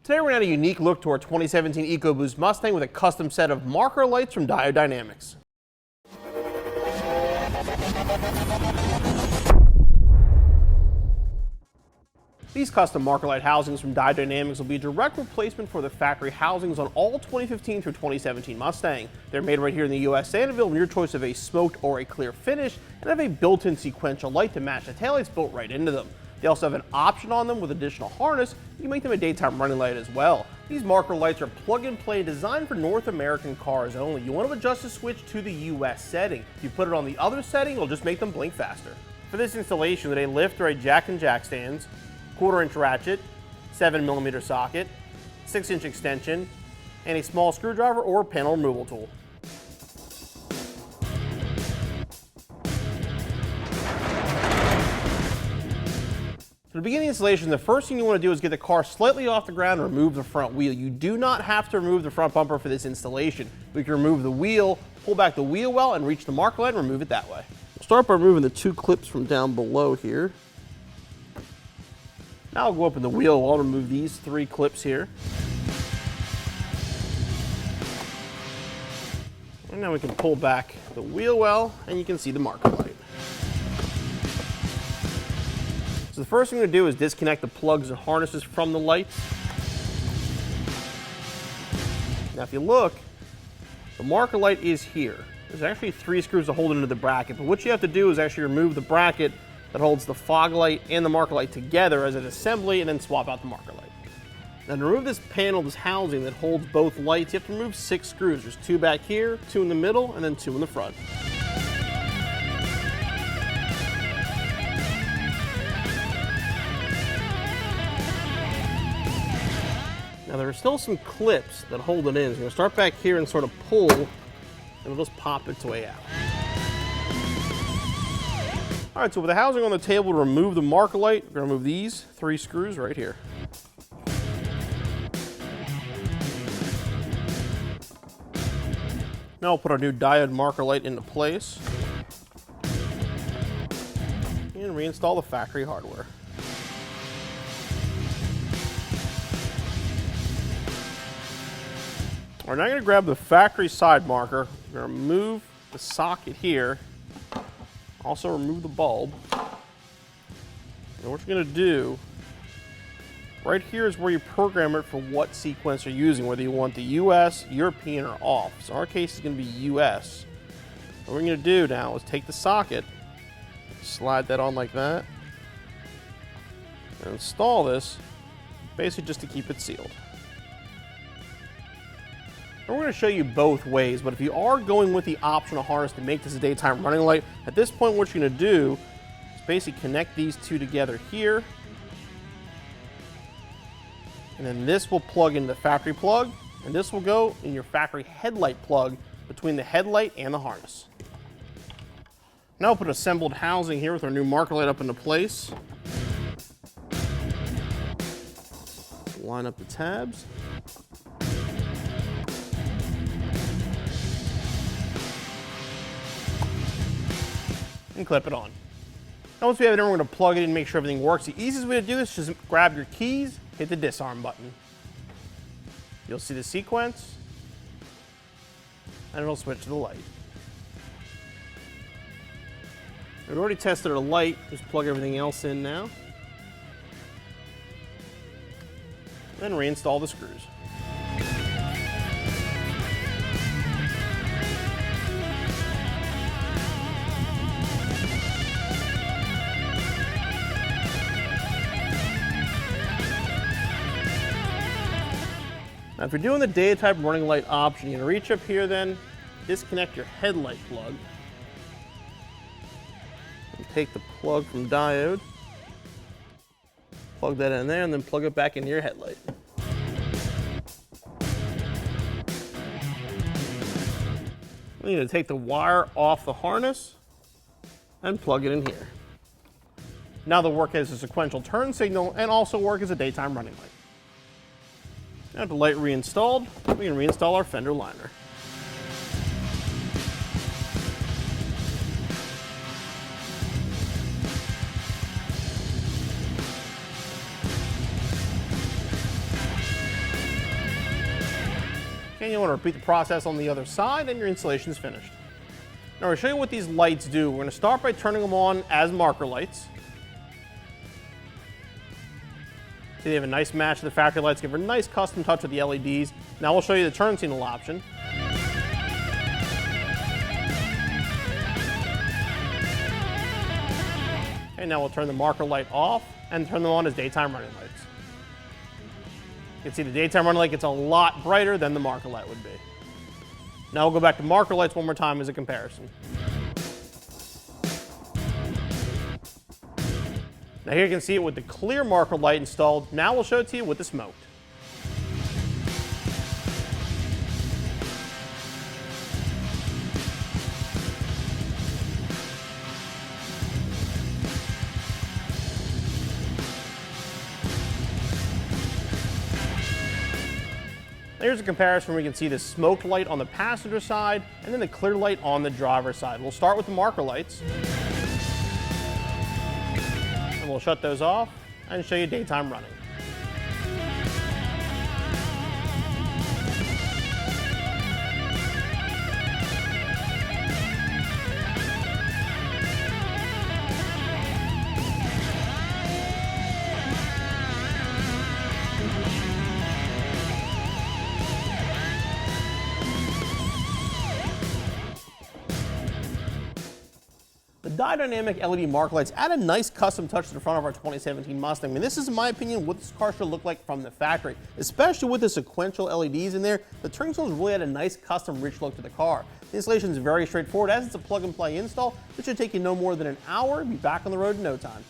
Today we're going to add a unique look to our 2017 EcoBoost Mustang with a custom set of marker lights from Diode Dynamics. These custom marker light housings from Diode Dynamics will be a direct replacement for the factory housings on all 2015 through 2017 Mustang. They're made right here in the USA and available in your choice of a smoked or a clear finish, and have a built-in sequential light to match the taillights built right into them. They also have an option on them with additional harness. You can make them a daytime running light as well. These marker lights are plug-and-play, designed for North American cars only. You want to adjust the switch to the US setting. If you put it on the other setting, it'll just make them blink faster. For this installation, with a lift or a jack and jack stands, 1/4-inch ratchet, 7mm socket, 6-inch extension, and a small screwdriver or panel removal tool. To begin the installation, the first thing you want to do is get the car slightly off the ground and remove the front wheel. You do not have to remove the front bumper for this installation. We can remove the wheel, pull back the wheel well, and reach the marker light and remove it that way. We'll start by removing the 2 clips from down below here. Now I'll go up in the wheel well and remove these 3 clips here. And now we can pull back the wheel well, and you can see the marker light. So the first thing we're going to do is disconnect the plugs and harnesses from the lights. Now if you look, the marker light is here. There's actually 3 screws to hold it into the bracket, but what you have to do is actually remove the bracket that holds the fog light and the marker light together as an assembly, and then swap out the marker light. Now to remove this panel, this housing that holds both lights, you have to remove 6 screws. There's 2 back here, 2 in the middle, and then 2 in the front. Now there are still some clips that hold it in. So you're going to start back here and sort of pull, and it'll just pop its way out. All right, so with the housing on the table, to remove the marker light, we're going to remove these 3 screws right here. Now we'll put our new diode marker light into place and reinstall the factory hardware. We're now going to grab the factory side marker. We're going to remove the socket here. Also remove the bulb. And what you're going to do, right here is where you program it for what sequence you're using, whether you want the US, European, or off. So in our case, it's going to be US. What we're going to do now is take the socket, slide that on like that, and install this, basically just to keep it sealed. We're going to show you both ways, but if you are going with the optional harness to make this a daytime running light, at this point what you're going to do is basically connect these 2 together here, and then this will plug into the factory plug, and this will go in your factory headlight plug between the headlight and the harness. Now we'll put an assembled housing here with our new marker light up into place. Line up the tabs. And clip it on. Now once we have it in, we're going to plug it in and make sure everything works. The easiest way to do this is just grab your keys, hit the disarm button. You'll see the sequence, and it'll switch to the light. We've already tested our light, just plug everything else in now. Then reinstall the screws. Now if you're doing the daytime running light option, you're going to reach up here then, disconnect your headlight plug, and take the plug from diode, plug that in there, and then plug it back into your headlight. We need to take the wire off the harness and plug it in here. Now they'll work as a sequential turn signal and also work as a daytime running light. Now with the light reinstalled, we can reinstall our fender liner. And you want to repeat the process on the other side, and your installation is finished. Now, I'll show you what these lights do. We're going to start by turning them on as marker lights. See, they have a nice match to the factory lights, give a nice custom touch with the LEDs. Now we'll show you the turn signal option. And now we'll turn the marker light off and turn them on as daytime running lights. You can see the daytime running light gets a lot brighter than the marker light would be. Now we'll go back to marker lights one more time as a comparison. Now here you can see it with the clear marker light installed. Now we'll show it to you with the smoked. Here's a comparison where you can see the smoked light on the passenger side and then the clear light on the driver's side. We'll start with the marker lights. And we'll shut those off and show you daytime running. The Diode Dynamic LED marker lights add a nice custom touch to the front of our 2017 Mustang. I mean, this is, in my opinion, what this car should look like from the factory. Especially with the sequential LEDs in there, the turning signals really add a nice custom rich look to the car. The installation is very straightforward, as it's a plug and play install. It should take you no more than an hour and be back on the road in no time.